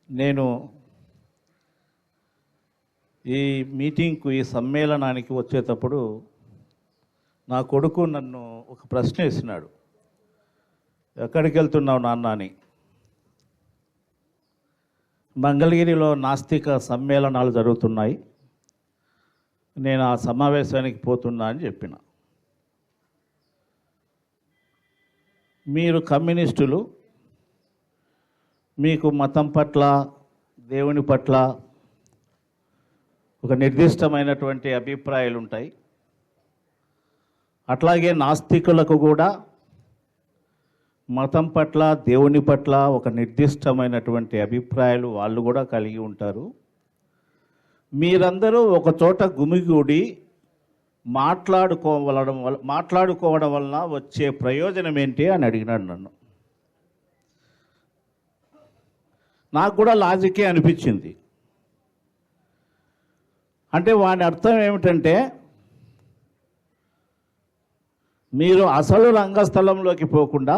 నేను ఈ మీటింగ్కు ఈ సమ్మేళనానికి వచ్చేటప్పుడు నా కొడుకు నన్ను ఒక ప్రశ్న వేసినాడు. ఎక్కడికి వెళ్తున్నావు నాన్న అని. మంగళగిరిలో నాస్తిక సమ్మేళనాలు జరుగుతున్నాయి, నేను ఆ సమావేశానికి పోతున్నా అని చెప్పిన. మీరు కమ్యూనిస్టులు, మీకు మతం పట్ల దేవుని పట్ల ఒక నిర్దిష్టమైనటువంటి అభిప్రాయాలు ఉంటాయి. అట్లాగే నాస్తికులకు కూడా మతం పట్ల దేవుని పట్ల ఒక నిర్దిష్టమైనటువంటి అభిప్రాయాలు వాళ్ళు కూడా కలిగి ఉంటారు. మీరందరూ ఒక చోట గుమిగూడి మాట్లాడుకోవడం వలన వచ్చే ప్రయోజనం ఏంటి అని అడిగినాడు నన్ను. నాకు కూడా లాజికే అనిపించింది. అంటే వాని అర్థం ఏమిటంటే, మీరు అసలు రంగస్థలంలోకి పోకుండా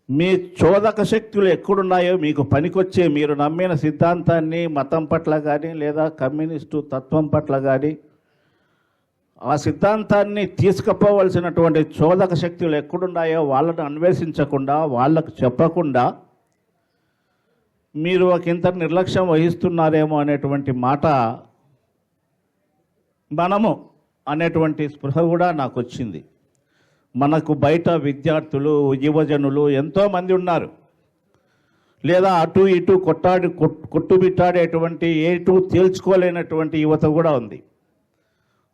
మీ చోదక శక్తులు ఎక్కడున్నాయో మీకు పనికొచ్చే మీరు నమ్మిన సిద్ధాంతాన్ని మతం పట్ల కానీ లేదా కమ్యూనిస్టు తత్వం పట్ల కానీ ఆ సిద్ధాంతాన్ని తీసుకుపోవలసినటువంటి చోదక శక్తులు ఎక్కడున్నాయో వాళ్ళను అన్వేషించకుండా వాళ్ళకు చెప్పకుండా మీరు ఒకంత నిర్లక్ష్యం వహిస్తున్నారేమో అనేటువంటి మాట మనము అనేటువంటి స్పృహ కూడా నాకు వచ్చింది. మనకు బయట విద్యార్థులు యువజనులు ఎంతోమంది ఉన్నారు, లేదా అటు ఇటు కొట్టుబిట్టాడేటువంటి ఏటు తేల్చుకోలేనటువంటి యువత కూడా ఉంది.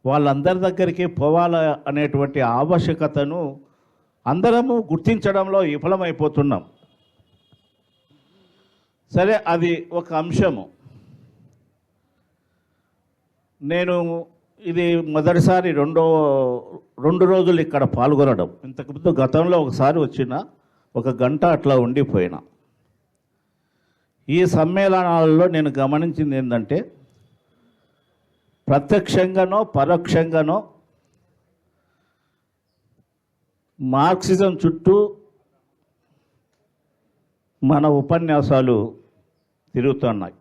వాళ్ళందరి దగ్గరికి పోవాల అనేటువంటి ఆవశ్యకతను అందరము గుర్తించడంలో విఫలమైపోతున్నాం. సరే, అది ఒక అంశము. నేను ఇది మొదటిసారి రెండు రోజులు ఇక్కడ పాల్గొనడం. ఇంతకుముందు గతంలో ఒకసారి వచ్చిన ఒక గంట అట్లా ఉండిపోయినా. ఈ సమ్మేళనాలలో నేను గమనించింది ఏంటంటే, ప్రత్యక్షంగానో పరోక్షంగానో మార్క్సిజం చుట్టూ మన ఉపన్యాసాలు తిరుగుతున్నాయి.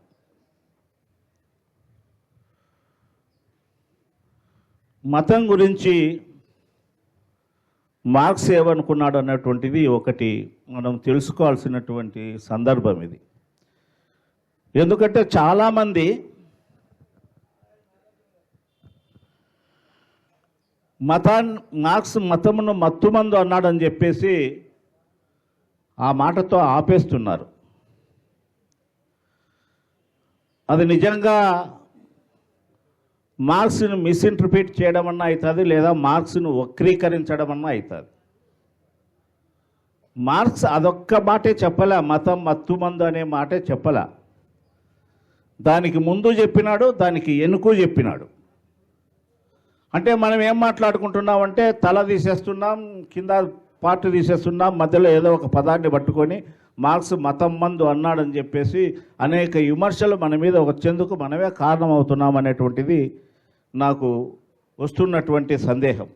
మతం గురించి మార్క్స్ ఏమనుకున్నాడు అన్నటువంటిది ఒకటి మనం తెలుసుకోవాల్సినటువంటి సందర్భం ఇది. ఎందుకంటే చాలామంది మార్క్స్ మతమును మత్తుమందు అన్నాడని చెప్పేసి ఆ మాటతో ఆపేస్తున్నారు. అది నిజంగా మార్క్స్ను మిస్ఇంటర్ప్రిట్ చేయడం అన్నా అవుతుంది, లేదా మార్క్స్ను వక్రీకరించడం అన్నా అవుతుంది. మార్క్స్ అదొక్క మాటే చెప్పలే, మతం మత్తుమందు అనే మాటే చెప్పలే. దానికి ముందు చెప్పినాడు, దానికి వెనుక చెప్పినాడు. అంటే మనం ఏం మాట్లాడుకుంటున్నామంటే, తల తీసేస్తున్నాం, కింద పార్ట్ తీసేస్తున్నాం, మధ్యలో ఏదో ఒక పదాన్ని పట్టుకొని మార్క్స్ మతం మందు అన్నాడని చెప్పేసి అనేక విమర్శలు మన మీద వచ్చేందుకు మనమే కారణమవుతున్నాం అనేటువంటిది నాకు వస్తున్నటువంటి సందేహం.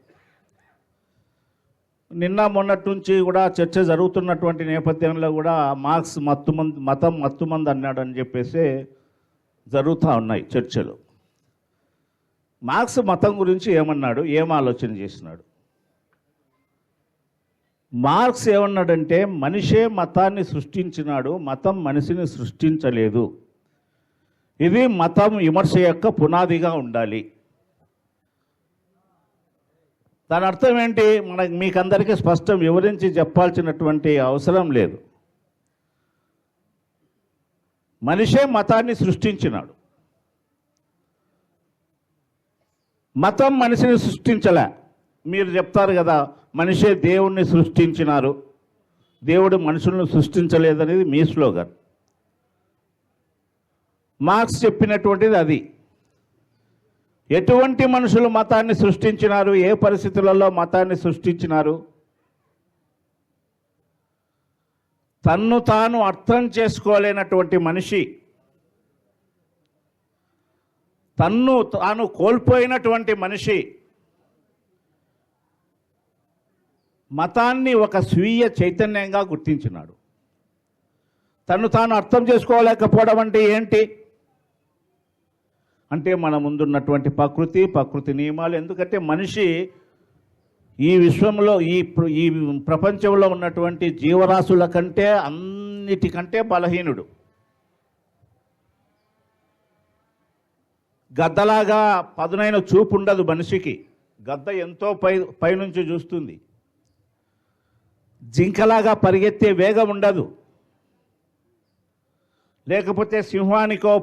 నిన్న మొన్నటి నుంచి కూడా చర్చ జరుగుతున్నటువంటి నేపథ్యంలో కూడా మార్క్స్ మతం మత్తుమందు అన్నాడని చెప్పేసి జరుగుతూ ఉన్నాయి చర్చలు. మార్క్స్ మతం గురించి ఏమన్నాడు, ఏం ఆలోచన చేసినాడు? మార్క్స్ ఏమన్నాడంటే, మనిషే మతాన్ని సృష్టించినాడు, మతం మనిషిని సృష్టించలేదు. ఇది మతం విమర్శ యొక్క పునాదిగా ఉండాలి. దాని అర్థం ఏంటి? మీకందరికీ స్పష్టం వివరించి చెప్పాల్సినటువంటి అవసరం లేదు. మనిషే మతాన్ని సృష్టించినాడు, మతం మనిషిని సృష్టించలే. మీరు చెప్తారు కదా, మనిషే దేవుణ్ణి సృష్టించినారు, దేవుడు మనుషులను సృష్టించలేదనేది మీ స్లోగన్. మార్క్స్ చెప్పినటువంటిది అది. ఎటువంటి మనుషులు మతాన్ని సృష్టించినారు, ఏ పరిస్థితులలో మతాన్ని సృష్టించినారు? తన్ను తాను అర్థం చేసుకోలేనటువంటి మనిషి, తన్ను తాను కోల్పోయినటువంటి మనిషి మతాన్ని ఒక స్వీయ చైతన్యంగా గుర్తించినాడు. తను తాను అర్థం చేసుకోలేకపోవడం అంటే ఏంటి అంటే మన ముందున్నటువంటి ప్రకృతి నియమాలు. ఎందుకంటే మనిషి ఈ విశ్వంలో ఈ ప్రపంచంలో ఉన్నటువంటి జీవరాశుల కంటే అన్నిటికంటే బలహీనుడు. గద్దలాగా పదునైన చూపు ఉండదు మనిషికి. గద్ద ఎంతో పైనుంచి చూస్తుంది. జింకలాగా పరిగెత్తే వేగం ఉండదు. లేకపోతే సింహానికో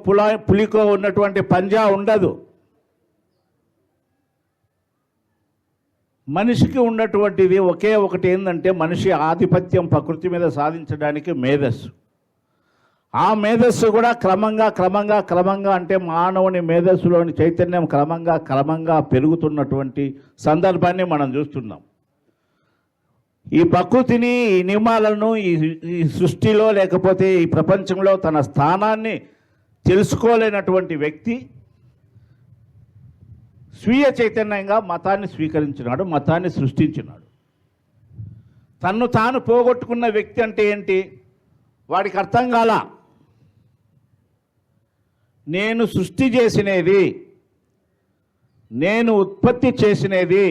పులికో ఉన్నటువంటి పంజా ఉండదు. మనిషికి ఉన్నటువంటిది ఒకే ఒకటి ఏంటంటే మనిషి ఆధిపత్యం ప్రకృతి మీద సాధించడానికి మేధస్సు. ఆ మేధస్సు కూడా క్రమంగా అంటే మానవుని మేధస్సులోని చైతన్యం క్రమంగా పెరుగుతున్నటువంటి సందర్భాన్ని మనం చూస్తున్నాం. ఈ ప్రకృతిని, ఈ నియమాలను, ఈ సృష్టిలో లేకపోతే ఈ ప్రపంచంలో తన స్థానాన్ని తెలుసుకోలేనటువంటి వ్యక్తి స్వీయ చైతన్యంగా మతాన్ని స్వీకరించినాడు, మతాన్ని సృష్టించినాడు. తన్ను తాను పోగొట్టుకున్న వ్యక్తి అంటే ఏంటి? వాడికి అర్థం కాల. నేను సృష్టి చేసినది, నేను ఉత్పత్తి చేసినది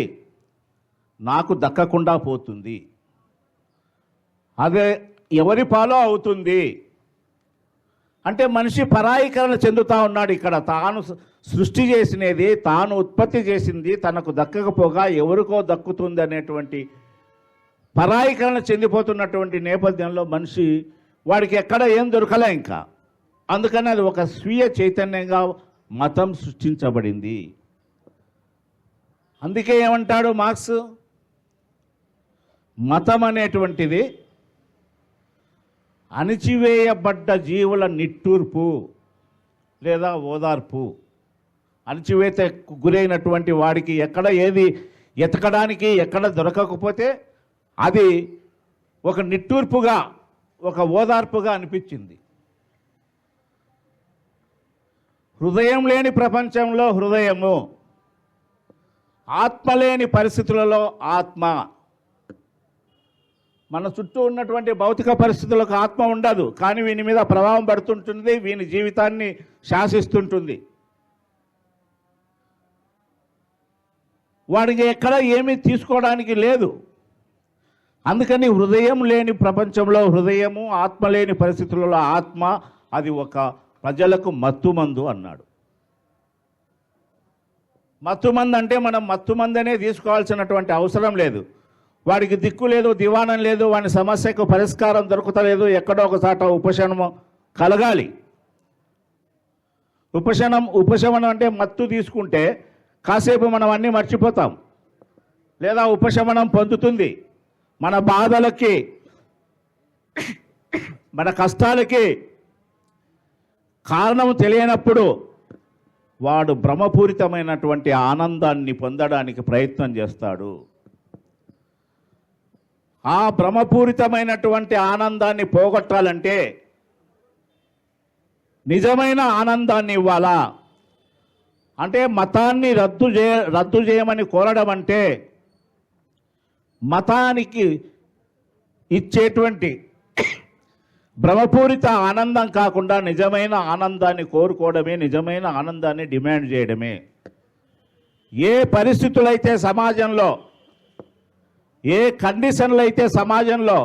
నాకు దక్కకుండా పోతుంది, అదే ఎవరి పాలో అవుతుంది అంటే మనిషి పరాయీకరణ చెందుతూ ఉన్నాడు. ఇక్కడ తాను సృష్టి చేసినది, తాను ఉత్పత్తి చేసింది తనకు దక్కకపోగా ఎవరికో దక్కుతుంది అనేటువంటి పరాయీకరణ చెందిపోతున్నటువంటి నేపథ్యంలో మనిషి వాడికి ఎక్కడ ఏం దొరకలే ఇంకా. అందుకని అది ఒక స్వీయ చైతన్యంగా మతం సృష్టించబడింది. అందుకే ఏమంటాడు మార్క్స్, మతం అనేటువంటిది అణిచివేయబడ్డ జీవుల నిట్టూర్పు లేదా ఓదార్పు. అణిచివేత గురైనటువంటి వాడికి ఎక్కడ ఏది ఎతకడానికి ఎక్కడ దొరకకపోతే అది ఒక నిట్టూర్పుగా, ఒక ఓదార్పుగా అనిపించింది. హృదయం లేని ప్రపంచంలో హృదయము, ఆత్మ లేని పరిస్థితులలో ఆత్మ. మన చుట్టూ ఉన్నటువంటి భౌతిక పరిస్థితులకు ఆత్మ ఉండదు, కానీ వీని మీద ప్రభావం పడుతుంటుంది, వీని జీవితాన్ని శాసిస్తుంటుంది. వాడికి ఎక్కడ ఏమీ తీసుకోవడానికి లేదు. అందుకని హృదయం లేని ప్రపంచంలో హృదయము, ఆత్మ లేని పరిస్థితులలో ఆత్మ, అది ఒక ప్రజలకు మత్తుమందు అన్నాడు. మత్తుమందు అంటే మనం మత్తుమందనే తీసుకోవాల్సినటువంటి అవసరం లేదు. వాడికి దిక్కు లేదు, దివాణం లేదు, వాని సమస్యకు పరిష్కారం దొరుకుతలేదు, ఎక్కడో ఒకసాట ఉపశమనం కలగాలి. ఉపశమనం అంటే మత్తు తీసుకుంటే కాసేపు మనం అన్నీ మర్చిపోతాం, లేదా ఉపశమనం పొందుతుంది. మన బాధలకి, మన కష్టాలకి కారణం తెలియనప్పుడు వాడు భ్రమపూరితమైనటువంటి ఆనందాన్ని పొందడానికి ప్రయత్నం చేస్తాడు. ఆ భ్రమపూరితమైనటువంటి ఆనందాన్ని పోగొట్టాలంటే నిజమైన ఆనందాన్ని ఇవ్వాలా అంటే మతాన్ని రద్దు చేయమని కోరడం అంటే మతానికి ఇచ్చేటువంటి భ్రమపూరిత ఆనందం కాకుండా నిజమైన ఆనందాన్ని కోరుకోవడమే, నిజమైన ఆనందాన్ని డిమాండ్ చేయడమే. ఏ పరిస్థితులైతే సమాజంలో, ఏ కండిషన్లు అయితే సమాజంలో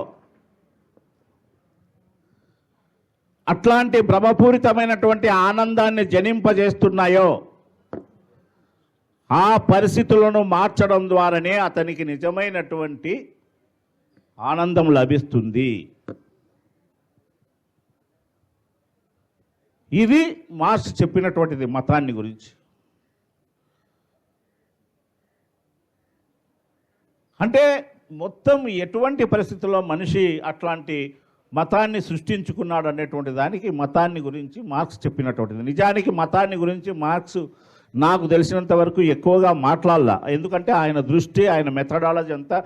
అట్లాంటి భ్రమపూరితమైనటువంటి ఆనందాన్ని జనింపజేస్తున్నాయో ఆ పరిస్థితులను మార్చడం ద్వారానే అతనికి నిజమైనటువంటి ఆనందం లభిస్తుంది. ఇది మార్క్స్ చెప్పినటువంటిది మతాన్ని గురించి. అంటే మొత్తం ఎటువంటి పరిస్థితుల్లో మనిషి అట్లాంటి మతాన్ని సృష్టించుకున్నాడు అనేటువంటి దానికి మతాన్ని గురించి మార్క్స్ చెప్పినటువంటిది. నిజానికి మతాన్ని గురించి మార్క్స్ నాకు తెలిసినంత వరకు ఎక్కువగా మాట్లాడాల. ఎందుకంటే ఆయన దృష్టి, ఆయన మెథడాలజీ అంతా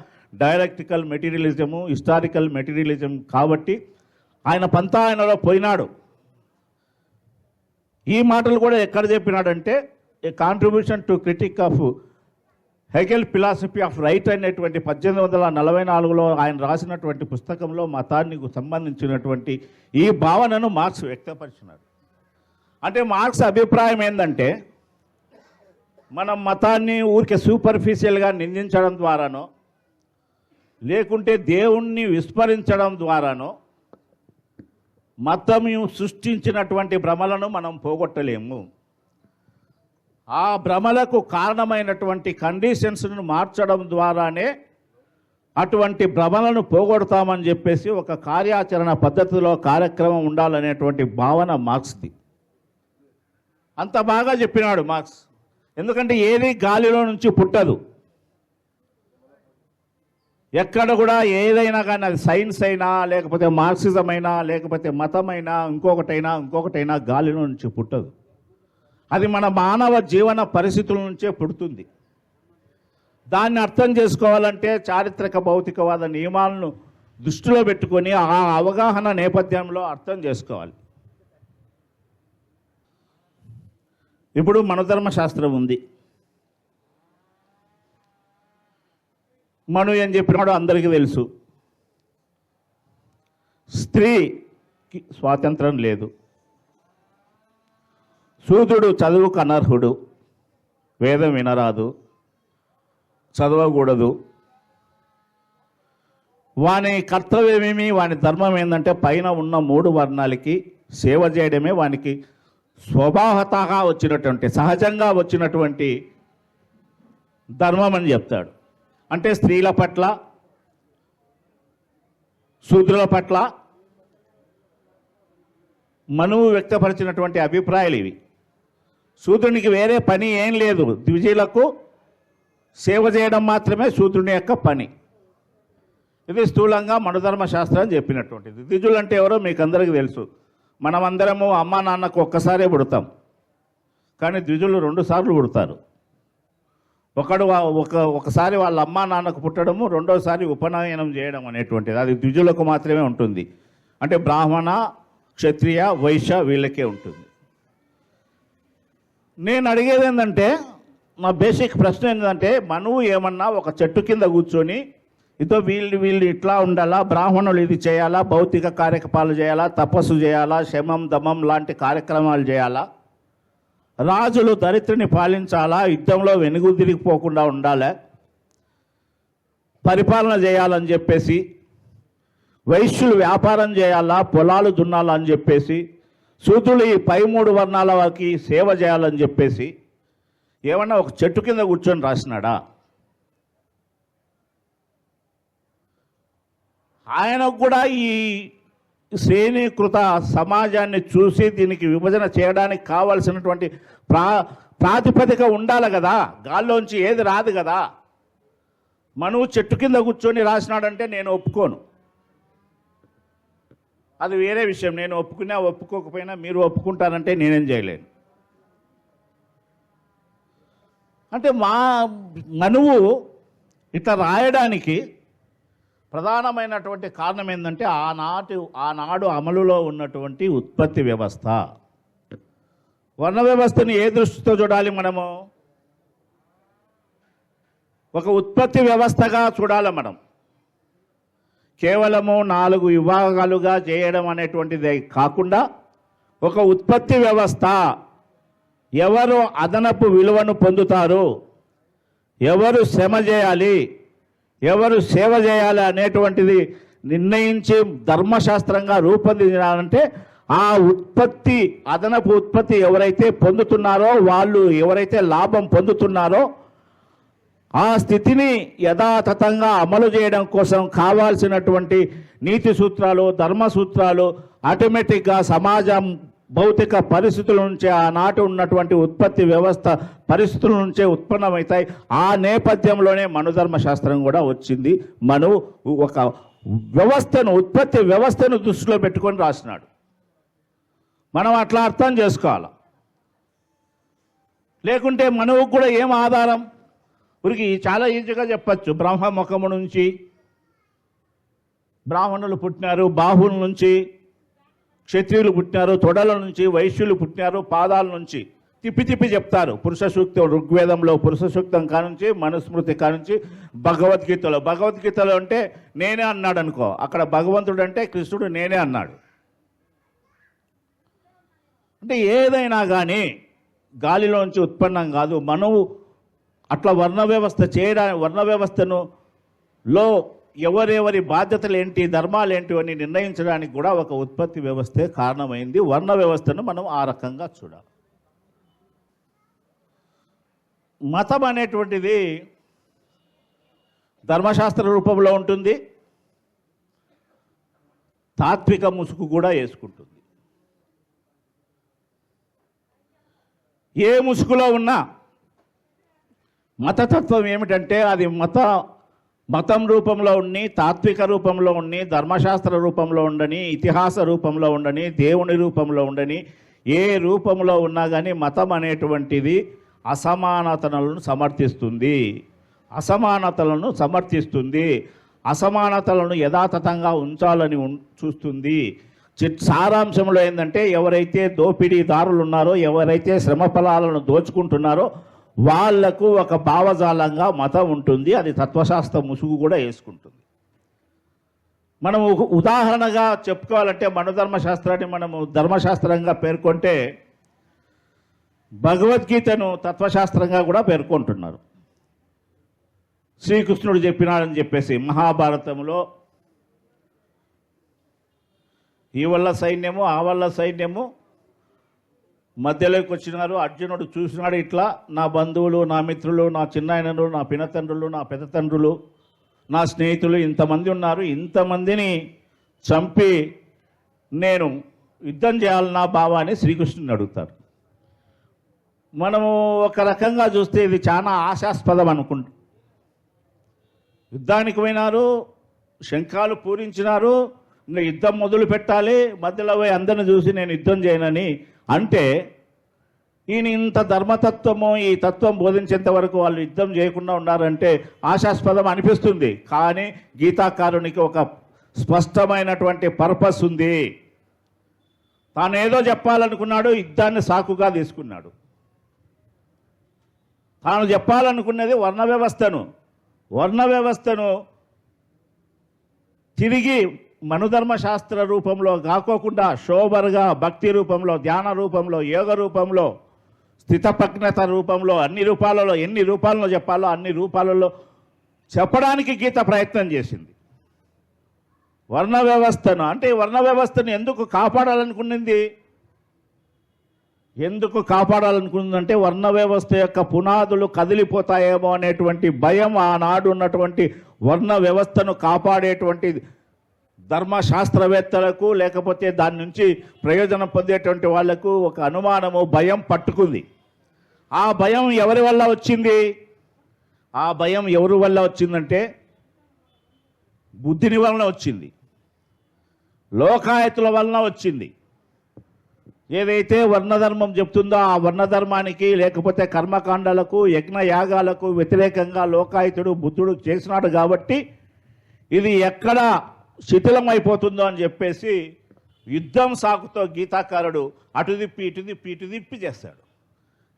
డైలెక్టికల్ మెటీరియలిజము, హిస్టారికల్ మెటీరియలిజం కాబట్టి ఆయన పంతా ఆయనలో పోయినాడు. ఈ మాటలు కూడా ఎక్కడ చెప్పినాడంటే a contribution to critic of Hegel philosophy of right అనేటువంటి 1844లో ఆయన రాసినటువంటి పుస్తకంలో మతానికి సంబంధించినటువంటి ఈ భావనను మార్క్స్ వ్యక్తపరిచినాడు. అంటే మార్క్స్ అభిప్రాయం ఏంటంటే, మనం మతాన్ని ఊరికే సూపర్ఫిషియల్గా నిందించడం ద్వారానో లేకుంటే దేవుణ్ణి విస్మరించడం ద్వారానో మతం సృష్టించినటువంటి భ్రమలను మనం పోగొట్టలేము. ఆ భ్రమలకు కారణమైనటువంటి కండిషన్స్ను మార్చడం ద్వారానే అటువంటి భ్రమలను పోగొడతామని చెప్పేసి ఒక కార్యాచరణ పద్ధతిలో కార్యక్రమం ఉండాలనేటువంటి భావన మార్క్స్ది. అంత బాగా చెప్పినాడు మార్క్స్. ఎందుకంటే ఏది గాలిలో నుంచి పుట్టదు. ఎక్కడ కూడా ఏదైనా కానీ, అది సైన్స్ అయినా లేకపోతే మార్క్సిజం అయినా లేకపోతే మతమైనా ఇంకొకటైనా గాలిలో నుంచి పుట్టదు. అది మన మానవ జీవన పరిస్థితుల నుంచే పుడుతుంది. దాన్ని అర్థం చేసుకోవాలంటే చారిత్రక భౌతికవాద నియమాలను దృష్టిలో పెట్టుకొని ఆ అవగాహన నేపథ్యంలో అర్థం చేసుకోవాలి. ఇప్పుడు మనధర్మశాస్త్రం ఉంది. మను ఏం చెప్పినాడో అందరికీ తెలుసు. స్త్రీకి స్వాతంత్రం లేదు, శూద్రుడు చదువుకు అనర్హుడు, వేదం వినరాదు, చదవకూడదు. వాని కర్తవ్యమేమి, వాని ధర్మం ఏంటంటే పైన ఉన్న 3 వర్ణాలకి సేవ చేయడమే వానికి స్వభావతగా వచ్చినటువంటి, సహజంగా వచ్చినటువంటి ధర్మం అని చెప్తాడు. అంటే స్త్రీల పట్ల, శూద్రుల పట్ల మనువు వ్యక్తపరిచినటువంటి అభిప్రాయాలు ఇవి. శూద్రునికి వేరే పని ఏం లేదు, ద్విజులకు సేవ చేయడం మాత్రమే శూద్రుని యొక్క పని. ఇది స్థూలంగా మనుధర్మశాస్త్రం చెప్పినటువంటిది. ద్విజులు అంటే ఎవరో మీకు అందరికీ తెలుసు. మనమందరము అమ్మా నాన్నకు ఒక్కసారే పుడతాం, కానీ ద్విజులు 2 సార్లు పుడతారు. ఒకసారి వాళ్ళ అమ్మా నాన్నకు పుట్టడము, రెండోసారి ఉపనయనం చేయడం అనేటువంటిది అది ద్విజులకు మాత్రమే ఉంటుంది. అంటే బ్రాహ్మణ, క్షత్రియ, వైశ్య వీళ్ళకే ఉంటుంది. నేను అడిగేది ఏంటంటే, నా బేసిక్ ప్రశ్న ఏంటంటే, మనువు ఏమన్నా ఒక చెట్టు కింద కూర్చొని ఇదో వీళ్ళు ఇట్లా ఉండాలా, బ్రాహ్మణులు ఇది చేయాలా, భౌతిక కార్యకలాపాలు చేయాలా, తపస్సు చేయాలా, శమం దమం లాంటి కార్యక్రమాలు చేయాలా, రాజులు దరిద్రుని పాలించాలా, యుద్ధంలో వెనుగుదిరిగిపోకుండా ఉండాలా, పరిపాలన చేయాలని చెప్పేసి, వైశ్యులు వ్యాపారం చేయాలా, పొలాలు దున్నాలా అని చెప్పేసి, శూద్రులు ఈ పై 3 వర్ణాల వారికి సేవ చేయాలని చెప్పేసి ఏమన్నా ఒక చెట్టు కింద కూర్చొని రాసినాడా? ఆయనకు కూడా ఈ శ్రేణీకృత సమాజాన్ని చూసి దీనికి విభజన చేయడానికి కావాల్సినటువంటి ప్రాతిపదిక ఉండాలి కదా. గాల్లోంచి ఏది రాదు కదా. మనువు చెట్టు కింద కూర్చొని రాసినాడంటే నేను ఒప్పుకోను. అది వేరే విషయం. నేను ఒప్పుకున్నా ఒప్పుకోకపోయినా మీరు ఒప్పుకుంటారంటే నేనేం చేయలేను. అంటే మనువు ఇట్లా రాయడానికి ప్రధానమైనటువంటి కారణం ఏంటంటే ఆనాడు అమలులో ఉన్నటువంటి ఉత్పత్తి వ్యవస్థ. వర్ణ వ్యవస్థని ఏ దృష్టితో చూడాలి మనము? ఒక ఉత్పత్తి వ్యవస్థగా చూడాలి మనం. కేవలము 4 విభాగాలుగా చేయడం అనేటువంటిది కాకుండా ఒక ఉత్పత్తి వ్యవస్థ. ఎవరు అదనపు విలువను పొందుతారు, ఎవరు శ్రమ చేయాలి, ఎవరు సేవ చేయాలి అనేటువంటిది నిర్ణయించి ధర్మశాస్త్రంగా రూపొందించాలంటే ఆ ఉత్పత్తి, అదనపు ఉత్పత్తి ఎవరైతే పొందుతున్నారో, వాళ్ళు ఎవరైతే లాభం పొందుతున్నారో ఆ స్థితిని యథాతథంగా అమలు చేయడం కోసం కావాల్సినటువంటి నీతి సూత్రాలు, ధర్మ సూత్రాలు ఆటోమేటిక్గా సమాజం భౌతిక పరిస్థితుల నుంచే, ఆనాటి ఉన్నటువంటి ఉత్పత్తి వ్యవస్థ పరిస్థితుల నుంచే ఉత్పన్నమవుతాయి. ఆ నేపథ్యంలోనే మనుధర్మశాస్త్రం కూడా వచ్చింది. ఒక వ్యవస్థను, ఉత్పత్తి వ్యవస్థను దృష్టిలో పెట్టుకొని రాసినాడు. మనం అట్లా అర్థం చేసుకోవాలి. లేకుంటే మనువుకు కూడా ఏం ఆధారం? ఊరికి చాలా ఈజీగా చెప్పచ్చు. బ్రహ్మముఖము నుంచి బ్రాహ్మణులు పుట్టినారు, బాహువుల నుంచి క్షత్రియులు పుట్టినారు, తొడల నుంచి వైశ్యులు పుట్టినారు, పాదాల నుంచి తిప్పి తిప్పి చెప్తారు. పురుష సూక్తం, ఋగ్వేదంలో పురుష సూక్తం కానుంచి, మనుస్మృతి కానుంచి, భగవద్గీతలో అంటే నేనే అన్నాడు అనుకో, అక్కడ భగవంతుడు అంటే కృష్ణుడు నేనే అన్నాడు. అంటే ఏదైనా కానీ గాలిలోంచి ఉత్పన్నం కాదు. మనము అట్లా వర్ణ వ్యవస్థను ఎవరెవరి బాధ్యతలు ఏంటి, ధర్మాలు ఏంటి అని నిర్ణయించడానికి కూడా ఒక ఉత్పత్తి వ్యవస్థే కారణమైంది. వర్ణ వ్యవస్థను మనం ఆ రకంగా చూడాలి. మతం అనేటువంటిది ధర్మశాస్త్ర రూపంలో ఉంటుంది, తాత్విక ముసుగు కూడా వేసుకుంటుంది. ఏ ముసుగులో ఉన్నా మతతత్వం ఏమిటంటే అది మతం రూపంలో ఉండి, తాత్విక రూపంలో ఉండి, ధర్మశాస్త్ర రూపంలో ఉండని, ఇతిహాస రూపంలో ఉండని, దేవుని రూపంలో ఉండని, ఏ రూపంలో ఉన్నా కానీ మతం అనేటువంటిది అసమానతలను సమర్థిస్తుంది, అసమానతలను యథాతథంగా ఉంచాలని చూస్తుంది. సారాంశంలో ఏంటంటే ఎవరైతే దోపిడీదారులు ఉన్నారో, ఎవరైతే శ్రమ ఫలాలను దోచుకుంటున్నారో వాళ్లకు ఒక భావజాలంగా మతం ఉంటుంది. అది తత్వశాస్త్ర ముసుగు కూడా వేసుకుంటుంది. మనము ఉదాహరణగా చెప్పుకోవాలంటే మనోధర్మశాస్త్రాన్ని మనము ధర్మశాస్త్రంగా పేర్కొంటే భగవద్గీతను తత్వశాస్త్రంగా కూడా పేర్కొంటున్నారు. శ్రీకృష్ణుడు చెప్పినాడని చెప్పేసి మహాభారతంలో ఈ వల్ల సైన్యము, ఆ వల్ల సైన్యము మధ్యలోకి వచ్చినారు. అర్జునుడు చూసినాడు, ఇట్లా నా బంధువులు, నా మిత్రులు, నా చిన్నాయనలు, నా పినతండ్రులు, నా పెద్దతండ్రులు, నా స్నేహితులు ఇంతమంది ఉన్నారు, ఇంతమందిని చంపి నేను యుద్ధం చేయాలన్నా బావా అని శ్రీకృష్ణుని అడుగుతారు. మనము ఒక రకంగా చూస్తే ఇది చాలా ఆశాస్పదం అనుకుంటాం. యుద్ధానికి పోయినారు, శంఖాలు పూరించినారు, ఇంకా యుద్ధం మొదలు పెట్టాలి, మధ్యలో పోయి అందరిని చూసి నేను యుద్ధం చేయనని అంటే ఈయన ఇంత ధర్మతత్వము, ఈ తత్వం బోధించేంత వరకు వాళ్ళు యుద్ధం చేయకుండా ఉన్నారంటే ఆశాస్పదం అనిపిస్తుంది. కానీ గీతాకారునికి ఒక స్పష్టమైనటువంటి పర్పస్ ఉంది. తాను ఏదో చెప్పాలనుకున్నాడు, యుద్ధాన్ని సాకుగా తీసుకున్నాడు. తాను చెప్పాలనుకున్నది వర్ణ వ్యవస్థను తిరిగి మనుధర్మశాస్త్ర రూపంలో కాకోకుండా శోభర్గా భక్తి రూపంలో, ధ్యాన రూపంలో, యోగ రూపంలో, స్థితప్రజ్ఞత రూపంలో, ఎన్ని రూపాలలో చెప్పాలో అన్ని రూపాలలో చెప్పడానికి గీత ప్రయత్నం చేసింది. వర్ణ వ్యవస్థను ఎందుకు కాపాడాలనుకున్నదంటే వర్ణ వ్యవస్థ యొక్క పునాదులు కదిలిపోతాయేమో అనేటువంటి భయం ఆనాడు ఉన్నటువంటి వర్ణ వ్యవస్థను కాపాడేటువంటి ధర్మశాస్త్రవేత్తలకు, లేకపోతే దాని నుంచి ప్రయోజనం పొందేటువంటి వాళ్లకు ఒక అనుమానము, భయం పట్టుకుంది. ఆ భయం ఎవరి వల్ల వచ్చింది? ఆ భయం ఎవరి వల్ల వచ్చిందంటే బుద్ధిని వలన వచ్చింది, లోకాయతుల వలన వచ్చింది. ఏదైతే వర్ణధర్మం చెప్తుందో ఆ వర్ణధర్మానికి, లేకపోతే కర్మకాండాలకు, యజ్ఞయాగాలకు వ్యతిరేకంగా లోకాయుతుడు బుద్ధుడు చేసినాడు. కాబట్టి ఇది ఎక్కడ శిథిలం అయిపోతుందో అని చెప్పేసి యుద్ధం సాకుతో గీతాకారుడు అటు తిప్పి చేస్తాడు.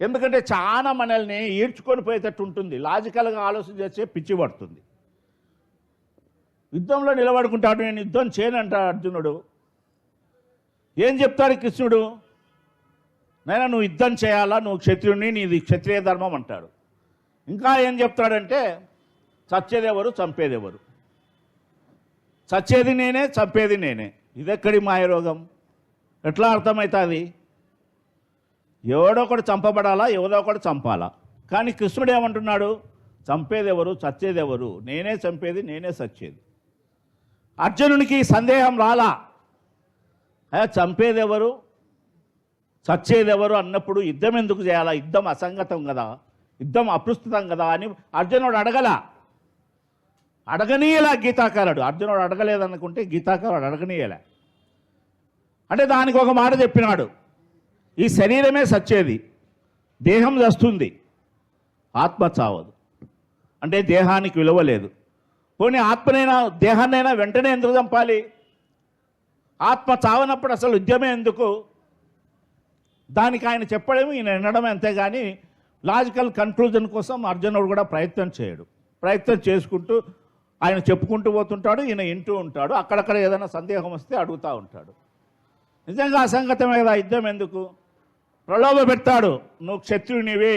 ఎందుకంటే చాలా మనల్ని ఈడ్చుకొని పోయేటట్టు ఉంటుంది, లాజికల్గా ఆలోచన చేసే పిచ్చి పడుతుంది. యుద్ధంలో నిలబడుకుంటాడు, నేను యుద్ధం చేయనంటాడు అర్జునుడు. ఏం చెప్తాడు కృష్ణుడు? నైనా నువ్వు యుద్ధం చేయాలా, నువ్వు క్షత్రియుని, నీది క్షత్రియ ధర్మం అంటాడు. ఇంకా ఏం చెప్తాడంటే చచ్చేదెవరు, చంపేదెవరు, చచ్చేది నేనే, చంపేది నేనే. ఇదెక్కడి మాయరోగం? ఎట్లా అర్థమవుతుంది? ఎవడో ఒకటి చంపబడాలా, ఎవడో ఒకటి చంపాలా. కానీ కృష్ణుడు ఏమంటున్నాడు? చంపేదెవరు, చచ్చేదెవరు, నేనే చంపేది, నేనే చచ్చేది. అర్జునునికి సందేహం రాలా, చంపేదెవరు, చచ్చేదెవరు అన్నప్పుడు యుద్ధం ఎందుకు చేయాలా? యుద్ధం అసంగతం కదా, యుద్ధం అప్రస్తుతం కదా అని అర్జునుడు అడగనీయలా గీతాకారుడు. అర్జునుడు అడగలేదనుకుంటే గీతాకారుడు అడగనీయలే. అంటే దానికి ఒక మాట చెప్పినాడు, ఈ శరీరమే సచ్చేది, దేహం చస్తుంది, ఆత్మ చావదు. అంటే దేహానికి విలువ లేదు. పోనీ ఆత్మనైనా దేహాన్నైనా వెంటనే ఎందుకు చంపాలి? ఆత్మ చావనప్పుడు అసలు యుద్ధమే ఎందుకు? దానికి ఆయన చెప్పడం ఈయన వినడం అంతేగాని లాజికల్ కన్క్లూజన్ కోసం అర్జునుడు కూడా ప్రయత్నం చేయడు. ప్రయత్నం చేసుకుంటూ ఆయన చెప్పుకుంటూ పోతుంటాడు, ఈయన వింటూ ఉంటాడు. అక్కడక్కడ ఏదైనా సందేహం వస్తే అడుగుతూ ఉంటాడు. నిజంగా అసంగతమే కదా, యుద్ధం ఎందుకు? ప్రలోభ పెడతాడు, నువ్వు క్షత్రునివి,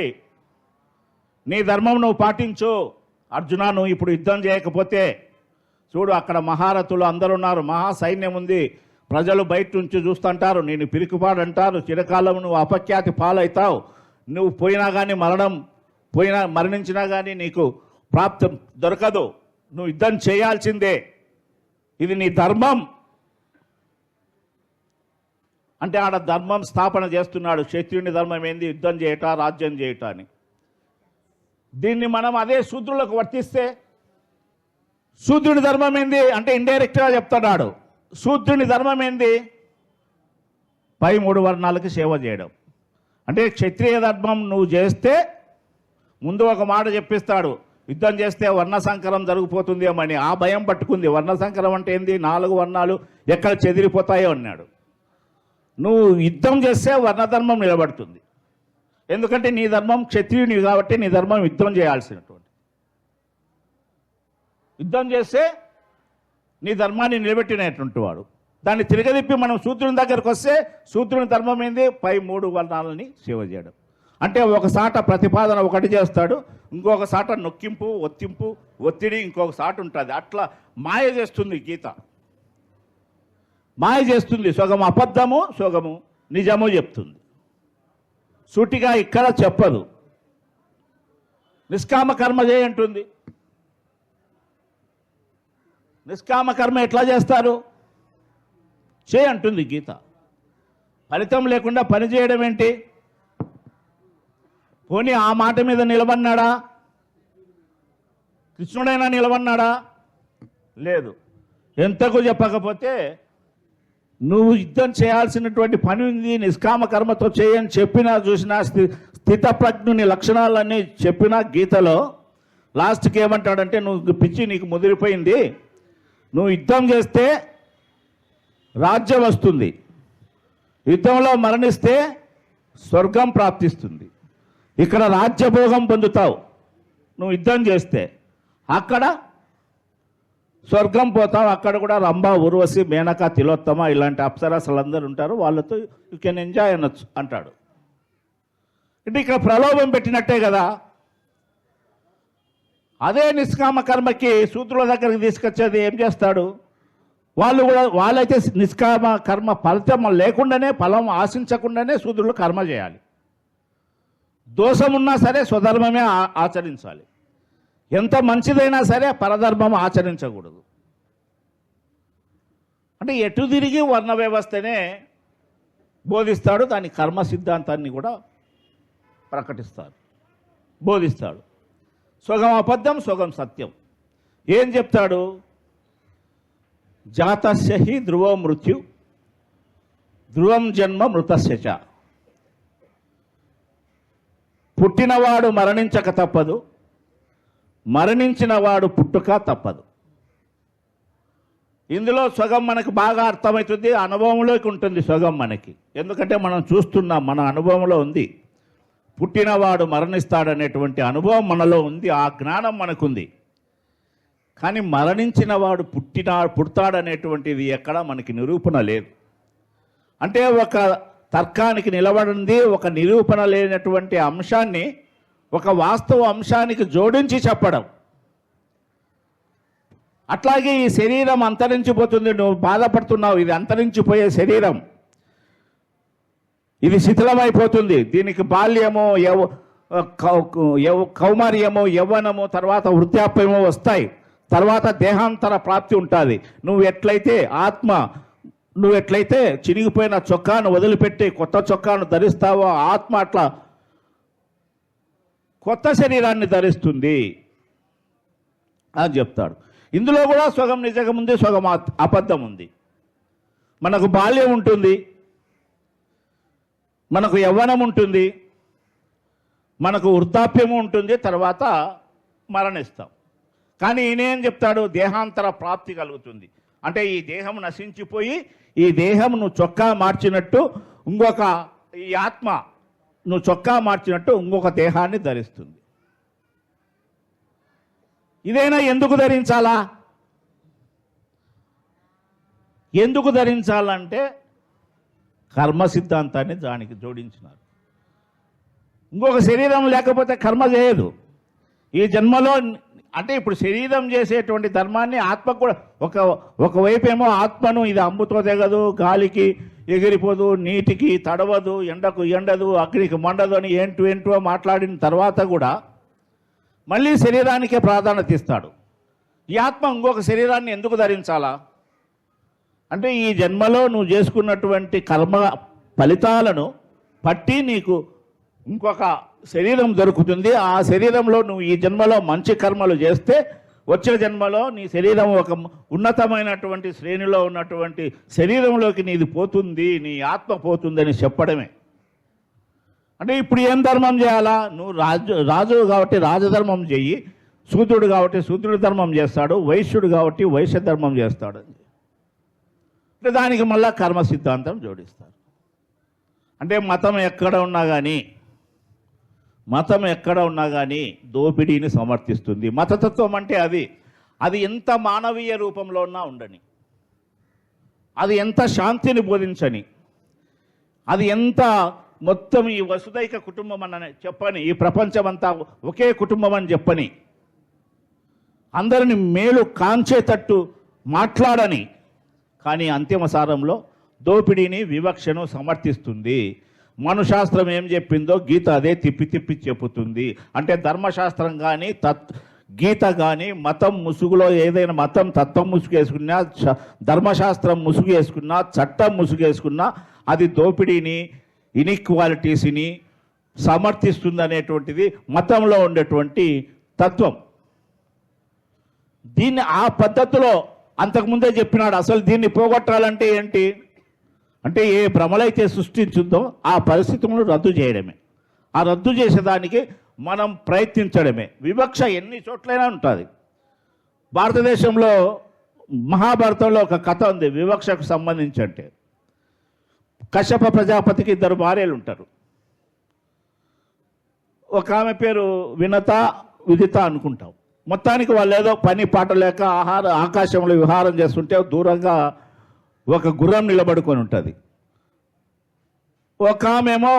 నీ ధర్మం నువ్వు పాటించు అర్జున, నువ్వు ఇప్పుడు యుద్ధం చేయకపోతే చూడు అక్కడ మహారథులు అందరూ ఉన్నారు, మహా సైన్యం ఉంది, ప్రజలు బయట నుంచి చూస్తుంటారు, నేను పిరికిపాడంటారు, చిరకాలం నువ్వు అపఖ్యాతి పాలవుతావు, నువ్వు పోయినా కానీ మరణించినా కానీ నీకు ప్రాప్తం దొరకదు, నువ్వు యుద్ధం చేయాల్సిందే, ఇది నీ ధర్మం అంటే ఆడ ధర్మం స్థాపన చేస్తున్నాడు. క్షత్రియుని ధర్మం ఏంది? యుద్ధం చేయట, రాజ్యం చేయట అని. దీన్ని మనం అదే శూద్రులకు వర్తిస్తే శూద్రుని ధర్మం ఏంది అంటే ఇండైరెక్ట్గా చెప్తున్నాడు. శూద్రుని ధర్మం ఏంది? పై 3 వర్ణాలకు సేవ చేయడం. అంటే క్షత్రియ ధర్మం నువ్వు చేస్తే ముందు ఒక మాట చెప్పిస్తాడు, యుద్ధం చేస్తే వర్ణ సంకరం జరిగిపోతుంది అని. ఆ భయం పట్టుకుంది. వర్ణ సంకరం అంటే ఏంది? 4 వర్ణాలు ఎక్కడ చెదిరిపోతాయో అన్నాడు. నువ్వు యుద్ధం చేస్తే వర్ణధర్మం నిలబడుతుంది. ఎందుకంటే నీ ధర్మం క్షత్రియుని కాబట్టి నీ ధర్మం యుద్ధం చేయాల్సినటువంటి. యుద్ధం చేస్తే నీ ధర్మాన్ని నిలబెట్టినటువంటి వాడు. దాన్ని తిరగదిప్పి మనం శూద్రుని దగ్గరకు వస్తే శూద్రుని ధర్మం ఏంది? పై 3 వర్ణాలని సేవ చేయడం. అంటే ఒకసాట ప్రతిపాదన ఒకటి చేస్తాడు, ఇంకొక సాట నొక్కింపు, ఒత్తింపు, ఒత్తిడి ఇంకొక సాట ఉంటుంది. అట్లా మాయ చేస్తుంది గీత. మాయ చేస్తుంది. సగము అబద్ధము, సగము నిజము చెప్తుంది. సూటిగా ఇక్కడ చెప్పదు. నిష్కామ కర్మ చేయంటుంది. నిష్కామ కర్మ ఎట్లా చేస్తారు? చేయంటుంది గీత. ఫలితం లేకుండా పని చేయడం ఏంటి? పోనీ ఆ మాట మీద నిలబడినాడా? కృష్ణుడైనా నిలబడినాడా? లేదు. ఎంతకు చెప్పకపోతే నువ్వు యుద్ధం చేయాల్సినటువంటి పని ఉంది, నిష్కామ కర్మతో చేయని చెప్పినా చూసినా స్థితప్రజ్ఞుని లక్షణాలన్నీ చెప్పినా గీతలో లాస్ట్కి ఏమంటాడంటే నువ్వు పిచ్చి నీకు ముదిరిపోయింది, నువ్వు యుద్ధం చేస్తే రాజ్యం వస్తుంది, యుద్ధంలో మరణిస్తే స్వర్గం ప్రాప్తిస్తుంది, ఇక్కడ రాజ్యభోగం పొందుతావు, నువ్వు యుద్ధం చేస్తే అక్కడ స్వర్గం పోతావు, అక్కడ కూడా రంభ, ఉర్వశి, మేనక, తిలోత్తమ ఇలాంటి అప్సరసలందరూ ఉంటారు, వాళ్ళతో యూ కెన్ ఎంజాయ్ అనొచ్చు అంటాడు. అంటే ఇక్కడ ప్రలోభం పెట్టినట్టే కదా. అదే నిష్కామ కర్మకి శూద్రుల దగ్గరికి తీసుకొచ్చేది ఏం చేస్తాడు? వాళ్ళైతే నిష్కామ కర్మ ఫలితం లేకుండానే, ఫలం ఆశించకుండానే శూద్రులు కర్మ చేయాలి. దోషమున్నా సరే స్వధర్మమే ఆచరించాలి. ఎంత మంచిదైనా సరే పరధర్మం ఆచరించకూడదు. అంటే ఎటు తిరిగి వర్ణ వ్యవస్థనే బోధిస్తాడు, దాని కర్మ సిద్ధాంతాన్ని కూడా ప్రకటిస్తాడు, బోధిస్తాడు. సగం అబద్ధం, సగం సత్యం. ఏం చెప్తాడు? జాతస్య హి ధ్రువ మృత్యు ధ్రువం జన్మ మృతస్య చ. పుట్టినవాడు మరణించక తప్పదు, మరణించిన వాడు పుట్టుక తప్పదు. ఇందులో సగం మనకు బాగా అర్థమవుతుంది, అనుభవంలోకి ఉంటుంది సగం మనకి. ఎందుకంటే మనం చూస్తున్నాం, మన అనుభవంలో ఉంది. పుట్టినవాడు మరణిస్తాడనేటువంటి అనుభవం మనలో ఉంది, ఆ జ్ఞానం మనకుంది. కానీ మరణించిన వాడు పుడతాడనేటువంటిది ఎక్కడ మనకి నిరూపణ లేదు. అంటే ఒక తర్కానికి నిలబడింది, ఒక నిరూపణ లేనటువంటి అంశాన్ని ఒక వాస్తవ అంశానికి జోడించి చెప్పడం. అట్లాగే ఈ శరీరం అంతరించిపోతుంది, నువ్వు బాధపడుతున్నావు, ఇది అంతరించిపోయే శరీరం, ఇది శిథిలమైపోతుంది, దీనికి బాల్యము, కౌమార్యము, యవ్వనము, తర్వాత వృద్ధాప్యము వస్తాయి, తర్వాత దేహాంతర ప్రాప్తి ఉంటుంది. నువ్వు ఎట్లయితే చినిగిపోయిన చొక్కాను వదిలిపెట్టి కొత్త చొక్కాను ధరిస్తావో ఆత్మ అట్లా కొత్త శరీరాన్ని ధరిస్తుంది అని చెప్తాడు. ఇందులో కూడా సగం నిజం ఉంది, సగం అబద్ధం ఉంది. మనకు బాల్యం ఉంటుంది, మనకు యవ్వనం ఉంటుంది, మనకు వృద్ధాప్యము ఉంటుంది, తర్వాత మరణిస్తాం. కానీ ఈయనేం చెప్తాడు? దేహాంతర ప్రాప్తి కలుగుతుంది. అంటే ఈ దేహం నశించిపోయి ఈ దేహం నువ్వు చొక్కా మార్చినట్టు ఇంకొక ఈ ఆత్మ నువ్వు చొక్కా మార్చినట్టు ఇంకొక దేహాన్ని ధరిస్తుంది. ఇదైనా ఎందుకు ధరించాలా? ఎందుకు ధరించాలంటే కర్మ సిద్ధాంతాన్ని దానికి జోడించినారు. ఇంకొక శరీరం లేకపోతే కర్మ చేయదు. ఈ జన్మలో అంటే ఇప్పుడు శరీరం చేసేటువంటి ధర్మాన్ని ఆత్మ కూడా ఒకవైపు ఏమో ఆత్మను ఇది అమ్ముతో దిగదు, గాలికి ఎగిరిపోదు, నీటికి తడవదు, ఎండకు ఎండదు, అగ్నికి మండదు అని ఏంటో మాట్లాడిన తర్వాత కూడా మళ్ళీ శరీరానికే ప్రాధాన్యత ఇస్తాడు. ఈ ఆత్మ ఇంకొక శరీరాన్ని ఎందుకు ధరించాలా అంటే ఈ జన్మలో నువ్వు చేసుకున్నటువంటి కర్మ ఫలితాలను పట్టి నీకు ఇంకొక శరీరం దొరుకుతుంది. ఆ శరీరంలో నువ్వు ఈ జన్మలో మంచి కర్మలు చేస్తే వచ్చే జన్మలో నీ శరీరం ఒక ఉన్నతమైనటువంటి శ్రేణిలో ఉన్నటువంటి శరీరంలోకి నీది పోతుంది, నీ ఆత్మ పోతుందని చెప్పడమే. అంటే ఇప్పుడు ఏం ధర్మం చేయాలా? నువ్వు రాజు కాబట్టి రాజధర్మం చెయ్యి, శూద్రుడు కాబట్టి శూద్రుడి ధర్మం చేస్తాడు, వైశ్యుడు కాబట్టి వైశ్య ధర్మం చేస్తాడు. అంటే దానికి మళ్ళా కర్మ సిద్ధాంతం జోడిస్తారు. అంటే మతం ఎక్కడ ఉన్నా కానీ దోపిడీని సమర్థిస్తుంది. మతతత్వం అంటే అది ఎంత మానవీయ రూపంలో ఉన్నా ఉండని, అది ఎంత శాంతిని బోధించని, అది ఎంత మొత్తం ఈ వసుదైక కుటుంబం అని చెప్పని, ఈ ప్రపంచమంతా ఒకే కుటుంబం అని చెప్పని, అందరిని మేలు కాంచేటట్టు మాట్లాడని, కానీ అంతిమ సారంలో దోపిడీని వివక్షను సమర్థిస్తుంది. మనుశాస్త్రం ఏం చెప్పిందో గీత అదే తిప్పి తిప్పి చెబుతుంది. అంటే ధర్మశాస్త్రం కానీ గీత కానీ మతం ముసుగులో ఏదైనా మతం తత్వం ముసుగేసుకున్నా, ధర్మశాస్త్రం ముసుగేసుకున్నా, చట్టం ముసుగేసుకున్నా అది దోపిడీని, ఇన్ఈక్వాలిటీస్ని సమర్థిస్తుంది అనేటువంటిది మతంలో ఉండేటువంటి తత్వం. దీన్ని ఆ పద్ధతిలో అంతకుముందే చెప్పినాడు. అసలు దీన్ని పోగొట్టాలంటే ఏంటి అంటే ఏ భ్రమలైతే సృష్టించుందో ఆ పరిస్థితులను రద్దు చేయడమే. ఆ రద్దు చేసేదానికి మనం ప్రయత్నించడమే. వివక్ష ఎన్ని చోట్లైనా ఉంటుంది. భారతదేశంలో మహాభారతంలో ఒక కథ ఉంది వివక్షకు సంబంధించి. అంటే కశ్యప ప్రజాపతికి 2 భార్యలు ఉంటారు. ఒక ఆమె పేరు వినత, విదిత అనుకుంటాం. మొత్తానికి వాళ్ళు ఏదో పని పాట లేక ఆకాశంలో విహారం చేస్తుంటే దూరంగా ఒక గుర్రం నిలబడుకొని ఉంటుంది. ఒక ఆమెమో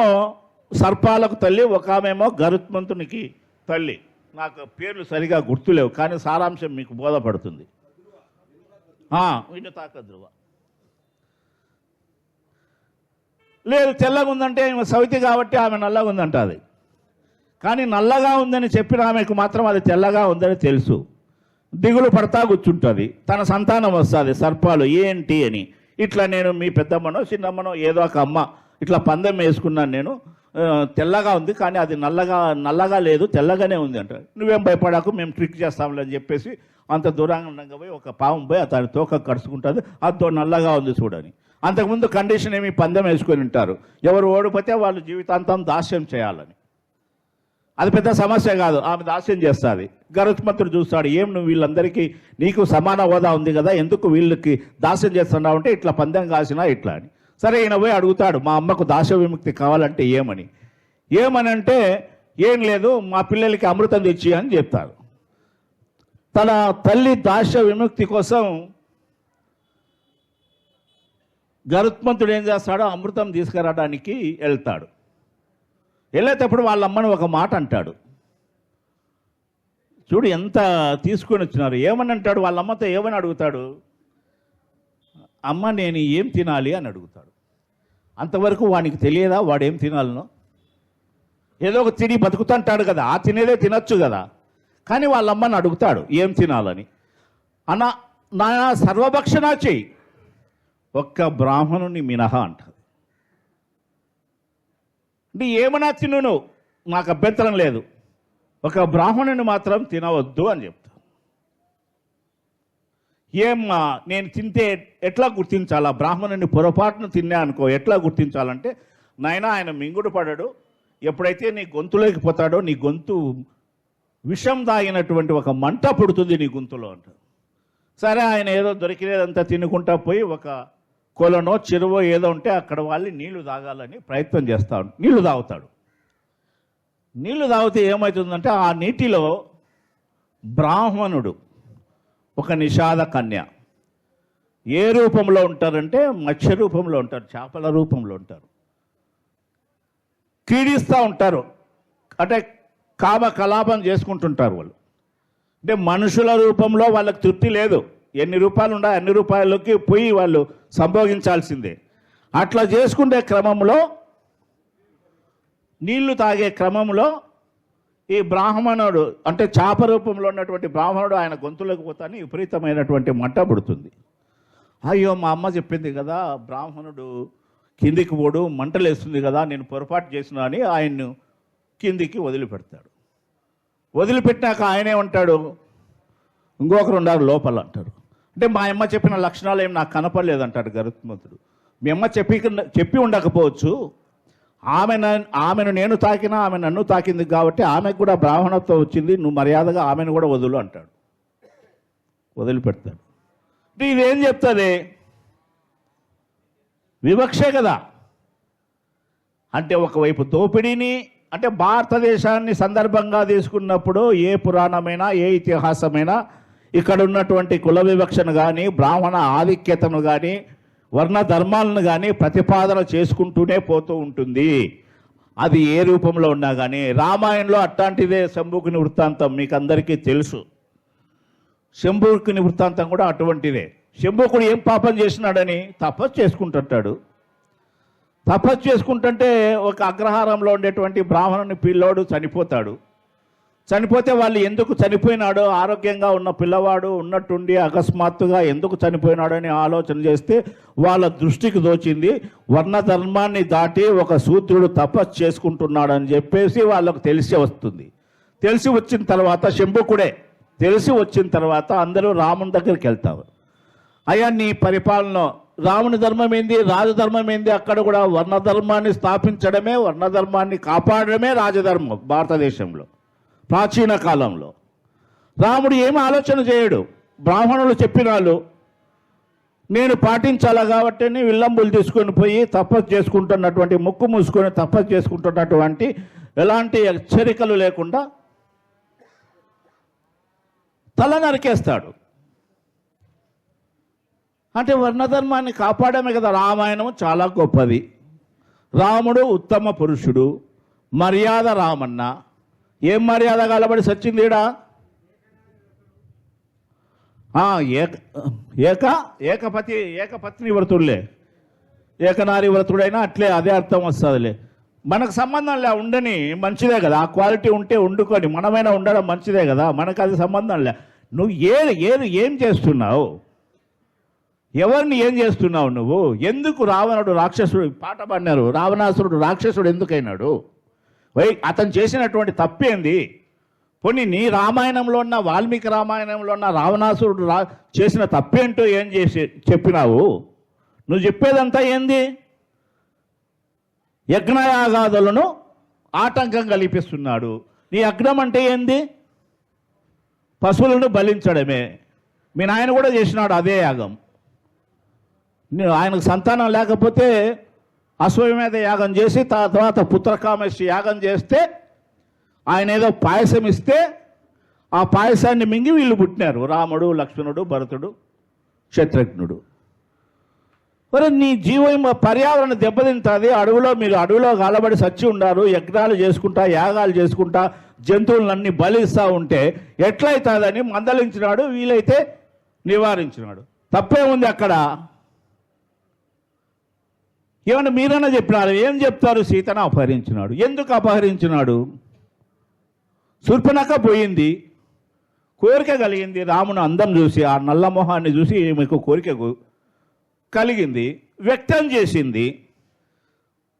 సర్పాలకు తల్లి, ఒక ఆమెమో గరుత్మంతునికి తల్లి. నాకు పేర్లు సరిగా గుర్తులేవు కానీ సారాంశం మీకు బోధపడుతుంది. వినుతాకద్రువ లేదు, తెల్లగా ఉందంటే ఆమె సవితి కాబట్టి ఆమె నల్లగా ఉందంటుంది. కానీ నల్లగా ఉందని చెప్పిన ఆమెకు మాత్రం అది తెల్లగా ఉందని తెలుసు. దిగులు పడతా కూర్చుంటుంది. తన సంతానం వస్తుంది, సర్పాలు ఏంటి అని. ఇట్లా నేను మీ పెద్దమ్మనో చిన్నమ్మనో ఏదో ఒక అమ్మ ఇట్లా పందెం వేసుకున్నాను, నేను తెల్లగా ఉంది కానీ అది నల్లగా లేదు, తెల్లగానే ఉంది అంటారు. నువ్వేం భయపడాకు, మేము ట్రిక్ చేస్తాంలే అని చెప్పేసి అంత దూరంగా పోయి ఒక పాము పోయి అతని తోక కడుచుకుంటుంది, అదో నల్లగా ఉంది చూడని. అంతకుముందు కండిషన్ ఏమి పందెం వేసుకొని ఉంటారు, ఎవరు ఓడిపోతే వాళ్ళు జీవితాంతం దాస్యం చేయాలని. అది పెద్ద సమస్య కాదు, ఆమె దాస్యం చేస్తుంది. గరుత్మంతుడు చూస్తాడు, ఏం నువ్వు వీళ్ళందరికీ నీకు సమాన హోదా ఉంది కదా, ఎందుకు వీళ్ళకి దాస్యం చేస్తున్నావు అంటే ఇట్లా పందెం కాసినా ఇట్లా అని. సరే ఈయన పోయి అడుగుతాడు, మా అమ్మకు దాస్య విముక్తి కావాలంటే ఏమని అంటే ఏం లేదు, మా పిల్లలకి అమృతం తెచ్చి అని చెప్తారు. తన తల్లి దాస్య విముక్తి కోసం గరుత్మంతుడు ఏం చేస్తాడో అమృతం తీసుకురావడానికి వెళ్తాడు. వెళ్ళేటప్పుడు వాళ్ళ అమ్మను ఒక మాట అంటాడు. చూడు ఎంత తీసుకొని వచ్చినారు. ఏమని అంటాడు? వాళ్ళ అమ్మతో ఏమని అడుగుతాడు? అమ్మ నేను ఏం తినాలి అని అడుగుతాడు. అంతవరకు వానికి తెలియదా వాడు ఏం తినాలనో? ఏదో ఒక తిని బతుకుతుంటాడు కదా, ఆ తినేదే తినచ్చు కదా. కానీ వాళ్ళ అమ్మని అడుగుతాడు ఏం తినాలని. నా సర్వభక్షణ చెయ్యి, ఒక్క బ్రాహ్మణుని మినహా అంటారు. అంటే ఏమన్నా తిను నువ్వు, నాకు అభ్యంతరం లేదు, ఒక బ్రాహ్మణుని మాత్రం తినవద్దు అని చెప్తాను. ఏమ్మా నేను తింటే ఎట్లా గుర్తించాలా? బ్రాహ్మణుని పొరపాటును తిన్నా అనుకో ఎట్లా గుర్తించాలంటే, నాయన ఆయన మింగుడు పడడు, ఎప్పుడైతే నీ గొంతులోకి పోతాడో నీ గొంతు విషం తాగినటువంటి ఒక మంట పుడుతుంది నీ గొంతులో అంటారు. సరే ఆయన ఏదో దొరికినదంతా తినుకుంటా పోయి ఒక కొలనో చెరువో ఏదో ఉంటే అక్కడ వాళ్ళు నీళ్లు తాగాలని ప్రయత్నం చేస్తాడు. నీళ్లు తాగుతాడు. నీళ్లు తాగితే ఏమవుతుందంటే ఆ నీటిలో బ్రాహ్మణుడు, ఒక నిషాద కన్య, ఏ రూపంలో ఉంటారంటే మత్స్య రూపంలో ఉంటారు, చేపల రూపంలో ఉంటారు, క్రీడిస్తూ ఉంటారు. అంటే కామ కలాపం చేసుకుంటుంటారు వాళ్ళు. అంటే మనుషుల రూపంలో వాళ్ళకి తృప్తి లేదు. ఎన్ని రూపాయలు ఉండా అన్ని రూపాయలకి పోయి వాళ్ళు సంభోగించాల్సిందే. అట్లా చేసుకునే క్రమంలో, నీళ్లు తాగే క్రమంలో ఈ బ్రాహ్మణుడు, అంటే చాప రూపంలో ఉన్నటువంటి బ్రాహ్మణుడు ఆయన గొంతులోకి పోతాని విపరీతమైనటువంటి మంట పుడుతుంది. అయ్యో మా అమ్మ చెప్పింది కదా, బ్రాహ్మణుడు కిందికి పోడు, మంటలు వేస్తుంది కదా, నేను పొరపాటు చేసిన అని ఆయన్ను కిందికి వదిలిపెడతాడు. వదిలిపెట్టినాక ఆయనేమంటాడు, ఇంకొకరు ఉన్నారు లోపల అంటారు. అంటే మా అమ్మ చెప్పిన లక్షణాలు ఏమి నాకు కనపడలేదంటాడు గరుత్మంతుడు. మీ అమ్మ చెప్పి ఉండకపోవచ్చు, ఆమెను నేను తాకినా ఆమె నన్ను తాకింది కాబట్టి ఆమెకు కూడా బ్రాహ్మణత్వం వచ్చింది, నువ్వు మర్యాదగా ఆమెను కూడా వదులు అంటాడు. వదిలిపెడతాడు. అంటే ఇదేం చెప్తుంది? వివక్షే కదా. అంటే ఒకవైపు దోపిడీని, అంటే భారతదేశాన్ని సందర్భంగా తీసుకున్నప్పుడు ఏ పురాణమైనా ఏ ఇతిహాసమైనా ఇక్కడ ఉన్నటువంటి కుల వివక్షను కానీ, బ్రాహ్మణ ఆధిక్యతను కానీ, వర్ణ ధర్మాలను కానీ ప్రతిపాదన చేసుకుంటూనే పోతూ ఉంటుంది. అది ఏ రూపంలో ఉన్నా కానీ. రామాయణంలో అట్లాంటిదే శంభుకుని వృత్తాంతం, మీకు అందరికీ తెలుసు. శంభుకుని వృత్తాంతం కూడా అటువంటిదే. శంభుకుడు ఏం పాపం చేసినాడని తపస్సు చేసుకుంటుంటాడు. తపస్సు చేసుకుంటుంటే ఒక అగ్రహారంలో ఉండేటువంటి బ్రాహ్మణుని పిల్లోడు చనిపోతాడు. చనిపోతే వాళ్ళు ఎందుకు చనిపోయినాడో, ఆరోగ్యంగా ఉన్న పిల్లవాడు ఉన్నట్టుండి అకస్మాత్తుగా ఎందుకు చనిపోయినాడని ఆలోచన చేస్తే వాళ్ళ దృష్టికి దోచింది, వర్ణ ధర్మాన్ని దాటి ఒక శూద్రుడు తపస్సు చేసుకుంటున్నాడని చెప్పేసి వాళ్ళకు తెలిసి వస్తుంది. తెలిసి వచ్చిన తర్వాత శంభుకుడే తెలిసి వచ్చిన తర్వాత అందరూ రాముని దగ్గరికి వెళ్తారు. అయ్యా నీ పరిపాలన, రాముని ధర్మం ఏంది, రాజధర్మం ఏంది? అక్కడ కూడా వర్ణధర్మాన్ని స్థాపించడమే, వర్ణధర్మాన్ని కాపాడడమే రాజధర్మం భారతదేశంలో ప్రాచీన కాలంలో. రాముడు ఏమి ఆలోచన చేయడు. బ్రాహ్మణులు చెప్పినాళ్ళు నేను పాటించాలా కాబట్టి విల్లంబులు తీసుకొని పోయి తపస్సు చేసుకుంటున్నటువంటి, ముక్కు మూసుకొని తపస్సు చేసుకుంటున్నటువంటి, ఎలాంటి హెచ్చరికలు లేకుండా తల నరికేస్తాడు. అంటే వర్ణధర్మాన్ని కాపాడమే కదా. రామాయణం చాలా గొప్పది. రాముడు ఉత్తమ పురుషుడు, మర్యాద రామన్న. ఏం మర్యాద కలబడి సచ్చిందిడా? ఏకపత్ని వ్రతుడులే, ఏకనారి వ్రతుడైనా అట్లే అదే అర్థం వస్తుందిలే. మనకు సంబంధం లే, ఉండని మంచిదే కదా. ఆ క్వాలిటీ ఉంటే వండుకొని మనమైనా ఉండడం మంచిదే కదా. మనకు అది సంబంధం లే. నువ్వు ఏం చేస్తున్నావు? ఎవరిని ఏం చేస్తున్నావు నువ్వు? ఎందుకు రావణుడు రాక్షసుడు పాట పాడినారు, రావణాసురుడు రాక్షసుడు ఎందుకైనాడు? అతను చేసినటువంటి తప్పేంది? పోనీ నీ రామాయణంలో ఉన్న, వాల్మీకి రామాయణంలో ఉన్న రావణాసురుడు చేసిన తప్పేంటో ఏం చేసి చెప్పినావు? నువ్వు చెప్పేదంతా ఏంది? యజ్ఞయాగాదులను ఆటంకం కల్పిస్తున్నాడు. నీ యజ్ఞం అంటే ఏంది? పశువులను బలించడమే. మీ నాయన కూడా చేసినాడు అదే యాగం. ఆయనకు సంతానం లేకపోతే అశ్వమేధ యాగం చేసి తర్వాత పుత్రకామేష్టి యాగం చేస్తే ఆయన ఏదో పాయసం ఇస్తే ఆ పాయసాన్ని మింగి వీళ్ళు పుట్టినారు. రాముడు, లక్ష్మణుడు, భరతుడు, శత్రుఘ్నుడు. మరి నీ జీవం పర్యావరణ దెబ్బతింటుంది. మీరు అడవిలో గాలబడి సచ్చి ఉన్నారు, యజ్ఞాలు చేసుకుంటా, యాగాలు చేసుకుంటా, జంతువులన్నీ బలిస్తూ ఉంటే ఎట్లయితుందని మందలించినాడు, వీలైతే నివారించినాడు. తప్పే ఉంది అక్కడ? ఏమన్నా మీరన్నా చెప్పినారు? ఏం చెప్తారు? సీతను అపహరించినాడు. ఎందుకు అపహరించినాడు? శూర్పణఖ పోయింది, కోరిక కలిగింది. రాముని అందం చూసి, ఆ నల్ల మొహాన్ని చూసి మీకు కోరిక కలిగింది, వ్యక్తం చేసింది.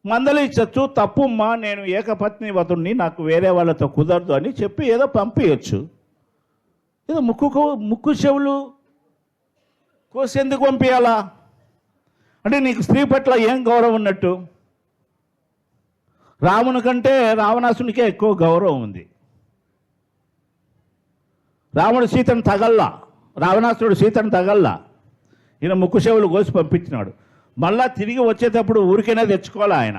మందలించచ్చు, తప్పుమ్మా, నేను ఏకపత్ని వతుణ్ణి, నాకు వేరే వాళ్ళతో కుదరదు అని చెప్పి ఏదో పంపించచ్చు. ఏదో ముక్కు చెవులు కోసి ఎందుకు పంపించాలా? అంటే నీకు స్త్రీ పట్ల ఏం గౌరవం ఉన్నట్టు? రాముని కంటే రావణాసునికే ఎక్కువ గౌరవం ఉంది. రాముడు సీతను తగల్లా, రావణాసురుడు సీతను తగల్లా. ఈయన ముక్కు చెవులు కోసి పంపించినాడు. మళ్ళా తిరిగి వచ్చేటప్పుడు ఊరికైనా తెచ్చుకోవాలి ఆయన.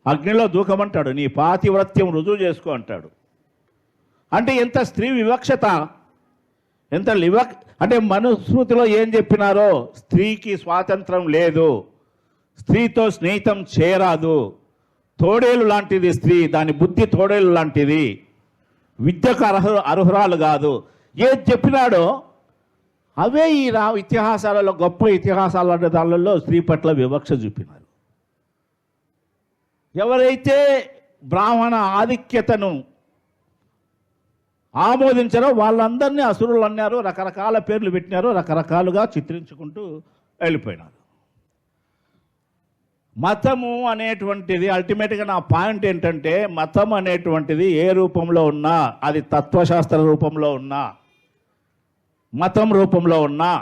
అగ్నిలో దూకమంటాడు, నీ పాతివ్రత్యం రుజువు చేసుకో అంటాడు. అంటే ఎంత స్త్రీ వివక్షత, ఎంత అంటే మనుస్మృతిలో ఏం చెప్పినారో, స్త్రీకి స్వాతంత్రం లేదు, స్త్రీతో స్నేహితం చేయరాదు, తోడేలు లాంటిది స్త్రీ, దాని బుద్ధి తోడేలు లాంటిది, విద్యకు అర్హురాలు కాదు, ఏది చెప్పినాడో అవే ఈ ఇతిహాసాలలో, గొప్ప ఇతిహాసాల దానిలో స్త్రీ పట్ల వివక్ష చూపినారు. ఎవరైతే బ్రాహ్మణ ఆధిక్యతను ఆమోదించారో వాళ్ళందరినీ అసురులు అన్నారు, రకరకాల పేర్లు పెట్టినారు, రకరకాలుగా చిత్రించుకుంటూ వెళ్ళిపోయినారు. మతము అనేటువంటిది అల్టిమేట్గా నా పాయింట్ ఏంటంటే, మతం అనేటువంటిది ఏ రూపంలో ఉన్నా, అది తత్వశాస్త్ర రూపంలో ఉన్నా, మతం రూపంలో ఉన్నా,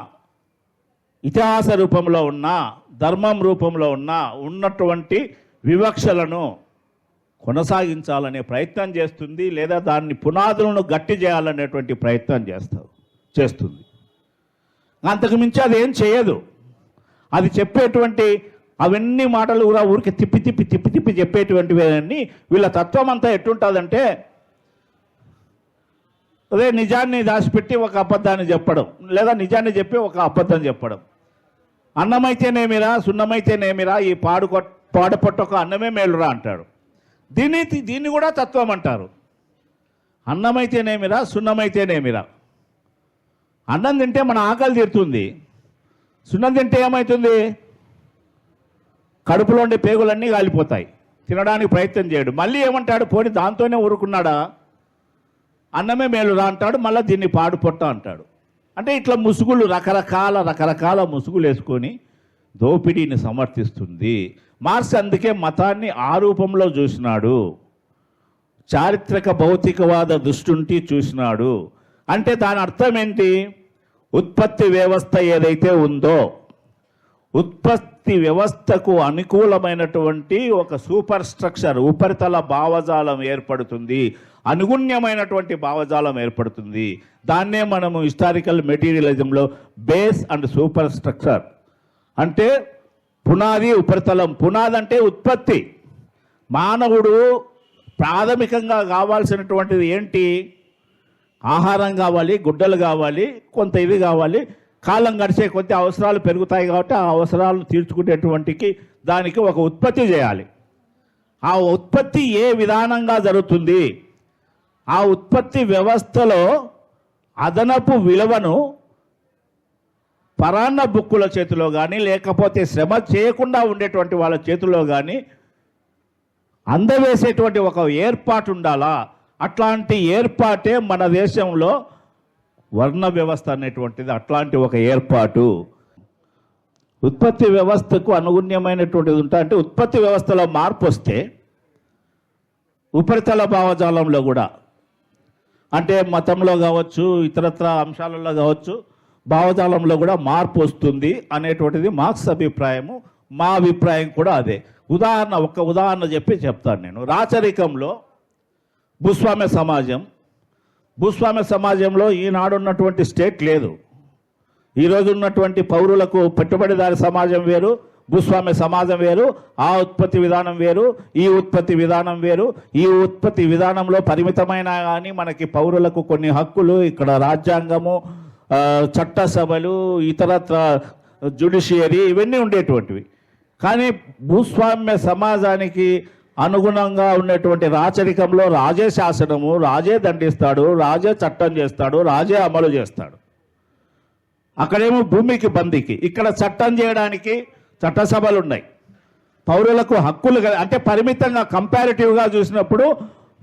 ఇతిహాస రూపంలో ఉన్నా, ధర్మం రూపంలో ఉన్నా, ఉన్నటువంటి వివక్షలను కొనసాగించాలనే ప్రయత్నం చేస్తుంది, లేదా దాన్ని పునాదులను గట్టి చేయాలనేటువంటి ప్రయత్నం చేస్తుంది. అంతకుమించి అదేం చేయదు. అది చెప్పేటువంటి అవన్నీ మాటలు కూడా ఊరికి తిప్పి తిప్పి తిప్పి తిప్పి చెప్పేటువంటివన్నీ వీళ్ళ తత్వం అంతా ఎట్టుంటుందంటే, అదే నిజాన్ని దాచిపెట్టి ఒక అబద్ధాన్ని చెప్పడం, లేదా నిజాన్ని చెప్పి ఒక అబద్ధం చెప్పడం. అన్నమైతేనేమిరా సున్నమైతేనేమిరా, ఈ పాడుపొట్టొక అన్నమే మేలురా అంటాడు. దీన్ని కూడా తత్వం అంటారు. అన్నమైతేనేమిరా సున్నమైతేనేమిరా. అన్నం తింటే మన ఆకలి తీరుతుంది, సున్నం తింటే ఏమవుతుంది, కడుపులో ఉండే పేగులన్నీ కాలిపోతాయి, తినడానికి ప్రయత్నం చేయడు. మళ్ళీ ఏమంటాడు, పోనీ దాంతోనే ఊరుకున్నాడా, అన్నమే మేలురా అంటాడు, మళ్ళీ దీన్ని పాడుపొట్ట అంటాడు. అంటే ఇట్లా ముసుగులు, రకరకాల ముసుగులు వేసుకొని దోపిడీని సమర్థిస్తుంది. మార్క్స్ అందుకే మతాన్ని ఆ రూపంలో చూసినాడు, చారిత్రక భౌతికవాద దృష్టి చూసినాడు. అంటే దాని అర్థం ఏంటి, ఉత్పత్తి వ్యవస్థ ఏదైతే ఉందో, ఉత్పత్తి వ్యవస్థకు అనుకూలమైనటువంటి ఒక సూపర్ స్ట్రక్చర్, ఉపరితల భావజాలం ఏర్పడుతుంది, అనుగుణ్యమైనటువంటి భావజాలం ఏర్పడుతుంది. దాన్నే మనము హిస్టారికల్ మెటీరియలిజంలో బేస్ అండ్ సూపర్ స్ట్రక్చర్ అంటే, పునాది ఉపరితలం. పునాది అంటే ఉత్పత్తి. మానవుడు ప్రాథమికంగా కావాల్సినటువంటిది ఏంటి, ఆహారం కావాలి, గుడ్డలు కావాలి, కొంత ఇది కావాలి. కాలం గడిచే కొద్ది అవసరాలు పెరుగుతాయి కాబట్టి ఆ అవసరాలను తీర్చుకునేటువంటికి దానికి ఒక ఉత్పత్తి చేయాలి. ఆ ఉత్పత్తి ఏ విధానంగా జరుగుతుంది, ఆ ఉత్పత్తి వ్యవస్థలో అదనపు విలువను పరాన్న బుక్కుల చేతిలో కానీ, లేకపోతే శ్రమ చేయకుండా ఉండేటువంటి వాళ్ళ చేతిలో కానీ అందవేసేటువంటి ఒక ఏర్పాటు ఉండాలా. అట్లాంటి ఏర్పాటే మన దేశంలో వర్ణ వ్యవస్థ అనేటువంటిది, అట్లాంటి ఒక ఏర్పాటు. ఉత్పత్తి వ్యవస్థకు అనుగుణ్యమైనటువంటిది ఉంటా అంటే, ఉత్పత్తి వ్యవస్థలో మార్పు వస్తే ఉపరితల భావజాలంలో కూడా, అంటే మతంలో కావచ్చు, ఇతరత్ర అంశాలలో కావచ్చు, భావజాలంలో కూడా మార్పు వస్తుంది అనేటువంటిది మార్క్స్ అభిప్రాయము. మా అభిప్రాయం కూడా అదే. ఒక్క ఉదాహరణ చెప్తాను నేను. రాచరికంలో భూస్వామ్య సమాజంలో ఈనాడున్నటువంటి స్టేట్ లేదు. ఈరోజు ఉన్నటువంటి పౌరులకు పెట్టుబడిదారి సమాజం వేరు, భూస్వామ్య సమాజం వేరు, ఆ ఉత్పత్తి విధానం వేరు, ఈ ఉత్పత్తి విధానం వేరు. ఈ ఉత్పత్తి విధానంలో పరిమితమైన కానీ మనకి పౌరులకు కొన్ని హక్కులు, ఇక్కడ రాజ్యాంగము, చట్టసభలు, ఇతరత్ర జ్యుడిషియరీ ఇవన్నీ ఉండేటువంటివి. కానీ భూస్వామ్య సమాజానికి అనుగుణంగా ఉన్నటువంటి రాచరికంలో రాజే శాసనము, రాజే దండిస్తాడు, రాజే చట్టం చేస్తాడు, రాజే అమలు చేస్తాడు. అక్కడేమో భూమికి బందీకి, ఇక్కడ చట్టం చేయడానికి చట్టసభలు ఉన్నాయి, పౌరులకు హక్కులు. అంటే పరిమితంగా కంపారిటివ్గా చూసినప్పుడు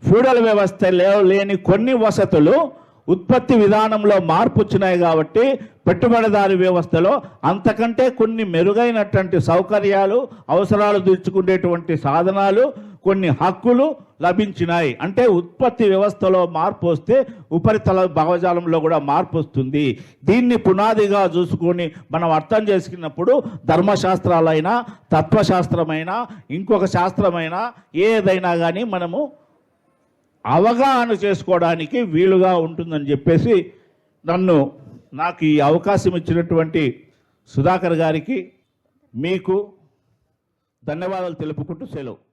ఫ్యూడల్ వ్యవస్థ లేని కొన్ని వసతులు ఉత్పత్తి విధానంలో మార్పు వచ్చినాయి కాబట్టి పెట్టుబడిదారి వ్యవస్థలో అంతకంటే కొన్ని మెరుగైనటువంటి సౌకర్యాలు, అవసరాలు తీర్చుకునేటువంటి సాధనాలు, కొన్ని హక్కులు లభించినాయి. అంటే ఉత్పత్తి వ్యవస్థలో మార్పు వస్తే ఉపరితల భావజాలంలో కూడా మార్పు వస్తుంది. దీన్ని పునాదిగా చూసుకొని మనం అర్థం చేసుకున్నప్పుడు ధర్మశాస్త్రాలైనా, తత్వశాస్త్రమైనా, ఇంకొక శాస్త్రమైనా, ఏదైనా కానీ మనము అవగాహన చేసుకోవడానికి వీలుగా ఉంటుందని చెప్పేసి నాకు ఈ అవకాశం ఇచ్చినటువంటి సుధాకర్ గారికి, మీకు ధన్యవాదాలు తెలుపుకుంటూ సెలవు.